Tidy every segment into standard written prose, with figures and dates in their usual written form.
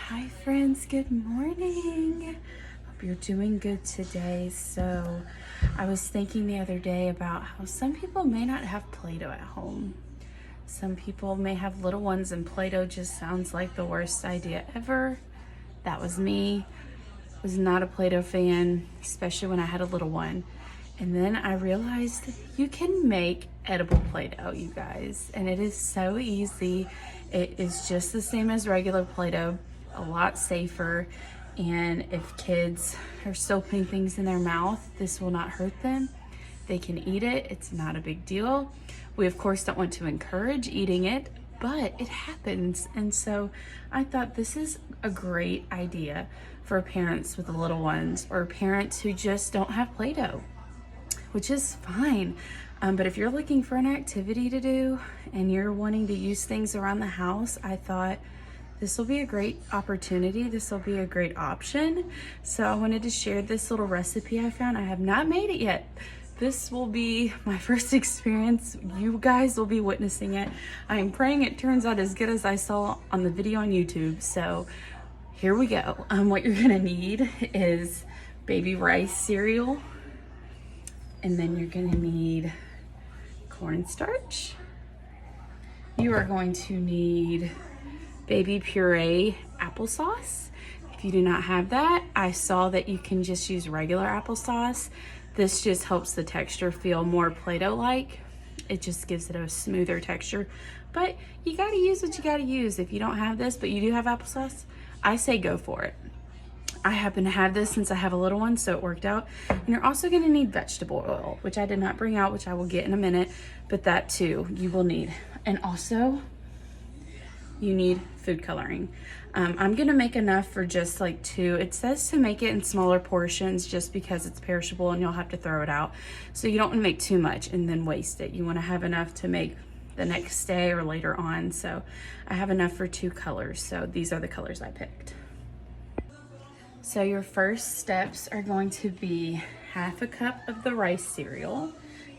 Hi friends, good morning. Hope you're doing good today. So I was thinking the other day about how some people may not have Play-doh at home. Some people may have little ones and Play-doh just sounds like the worst idea ever. That was me. Was not a Play-doh fan, especially when I had a little one. And then I realized you can make edible Play-doh, you guys, and it is so easy. It is just the same as regular Play-doh, a lot safer. And if kids are still putting things in their mouth, this will not hurt them. They can eat it. It's not a big deal. We of course don't want to encourage eating it, but it happens. And so I thought this is a great idea for parents with little ones or parents who just don't have Play-doh, which is fine. But if you're looking for an activity to do and you're wanting to use things around the house, I thought this will be a great opportunity. This will be a great option. So I wanted to share this little recipe I found. I have not made it yet. This will be my first experience. You guys will be witnessing it. I am praying it turns out as good as I saw on the video on YouTube. So here we go. What you're gonna need is baby rice cereal. And then you're gonna need cornstarch. You are going to need baby puree applesauce. If you do not have that, I saw that you can just use regular applesauce. This just helps the texture feel more Play-Doh-like. It just gives it a smoother texture. But you gotta use what you gotta use. If you don't have this, but you do have applesauce, I say go for it. I happen to have this since I have a little one, so it worked out. And you're also gonna need vegetable oil, which I did not bring out, which I will get in a minute, but that too you will need. And also, you need food coloring. I'm gonna make enough for just like 2. It says to make it in smaller portions just because it's perishable and you'll have to throw it out. So you don't wanna make too much and then waste it. You wanna have enough to make the next day or later on. So I have enough for 2 colors. So these are the colors I picked. So your first steps are going to be 1/2 cup of the rice cereal.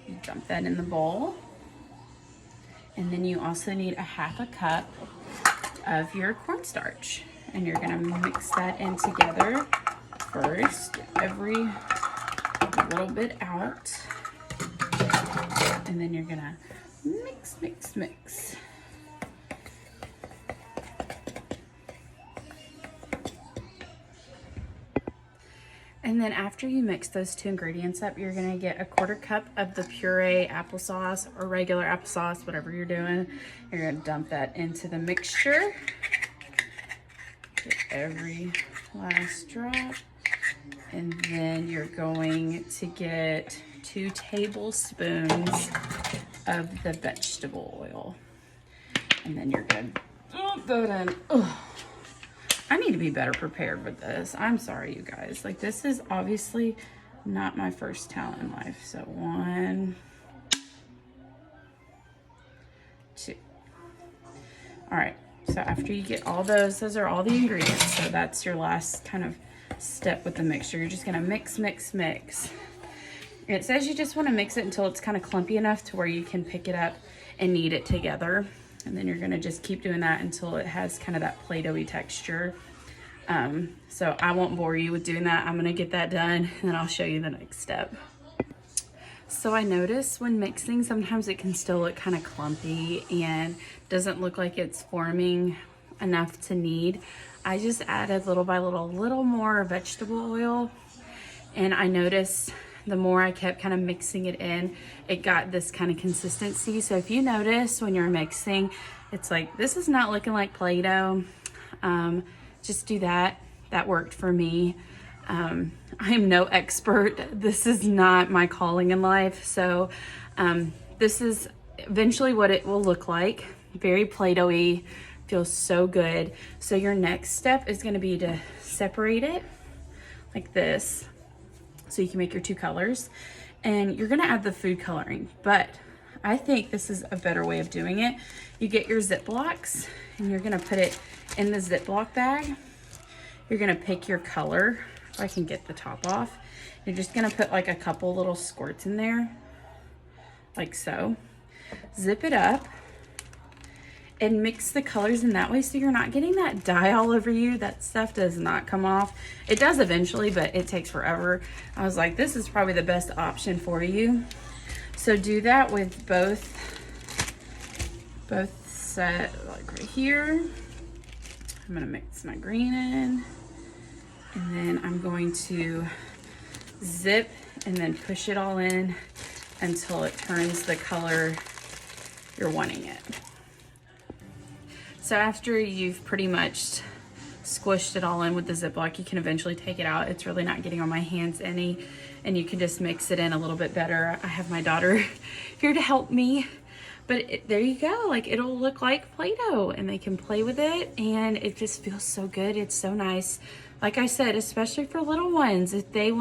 You dump that in the bowl. And then you also need 1/2 cup of your cornstarch. And you're gonna mix that in together first. Get every little bit out. And then you're gonna mix, mix, mix. And then after you mix those 2 ingredients up, you're gonna get 1/4 cup of the puree applesauce or regular applesauce, whatever you're doing. You're gonna dump that into the mixture. Get every last drop. And then you're going to get 2 tablespoons of the vegetable oil. And then you're gonna dump that in. Ugh. I need to be better prepared with this. I'm sorry, you guys. Like, this is obviously not my first talent in life. So 1, 2. All right, so after you get all those are all the ingredients. So that's your last kind of step with the mixture. You're just gonna mix, mix, mix. And it says you just wanna mix it until it's kind of clumpy enough to where you can pick it up and knead it together. And then you're gonna just keep doing that until it has kind of that Play-Doh-y texture. So I won't bore you with doing that. I'm gonna get that done and then I'll show you the next step. So I notice when mixing, sometimes it can still look kind of clumpy and doesn't look like it's forming enough to knead. I just added little by little, a little more vegetable oil. And I noticed the more I kept kind of mixing it in, it got this kind of consistency. So if you notice when you're mixing, it's like, this is not looking like Play-Doh. Just do that. That worked for me. I'm no expert. This is not my calling in life. So this is eventually what it will look like. Very Play-Doh-y, feels so good. So your next step is gonna be to separate it like this, so you can make your 2 colors. And you're gonna add the food coloring, but I think this is a better way of doing it. You get your Ziplocks and you're gonna put it in the Ziploc bag. You're gonna pick your color. If I can get the top off. You're just gonna put like a couple little squirts in there, like so. Zip it up. and mix the colors in that way so you're not getting that dye all over you. That stuff does not come off. It does eventually, but it takes forever. I was like, this is probably the best option for you. So do that with both set, like right here. I'm gonna mix my green in, and then I'm going to zip and then push it all in until it turns the color you're wanting it. So after you've pretty much squished it all in with the Ziplock, you can eventually take it out. It's really not getting on my hands any, and you can just mix it in a little bit better. I have my daughter here to help me, but there you go. Like, it'll look like Play-doh, and they can play with it, and it just feels so good. It's so nice. Like I said, especially for little ones, if you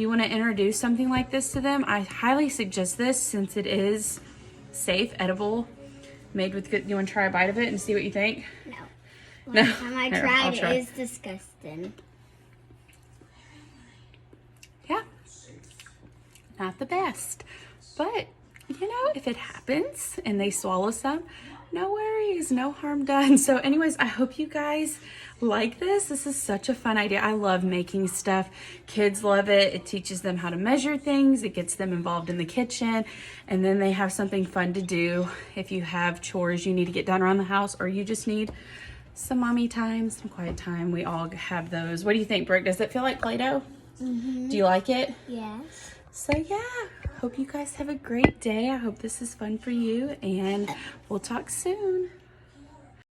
want to introduce something like this to them, I highly suggest this since it is safe, edible, made with good. You want to try a bite of it and see what you think? No. Last time I tried it, it's disgusting. Yeah. Not the best. But, you know, if it happens and they swallow some, no worries, no harm done. So anyways, I hope you guys like this. This is such a fun idea. I love making stuff. Kids love it. It teaches them how to measure things. It gets them involved in the kitchen. And then they have something fun to do. If you have chores you need to get done around the house, or you just need some mommy time, some quiet time, we all have those. What do you think, Brooke? Does it feel like Play-doh? Mm-hmm. Do you like it? Yes. So yeah, hope you guys have a great day. I hope this is fun for you, and we'll talk soon.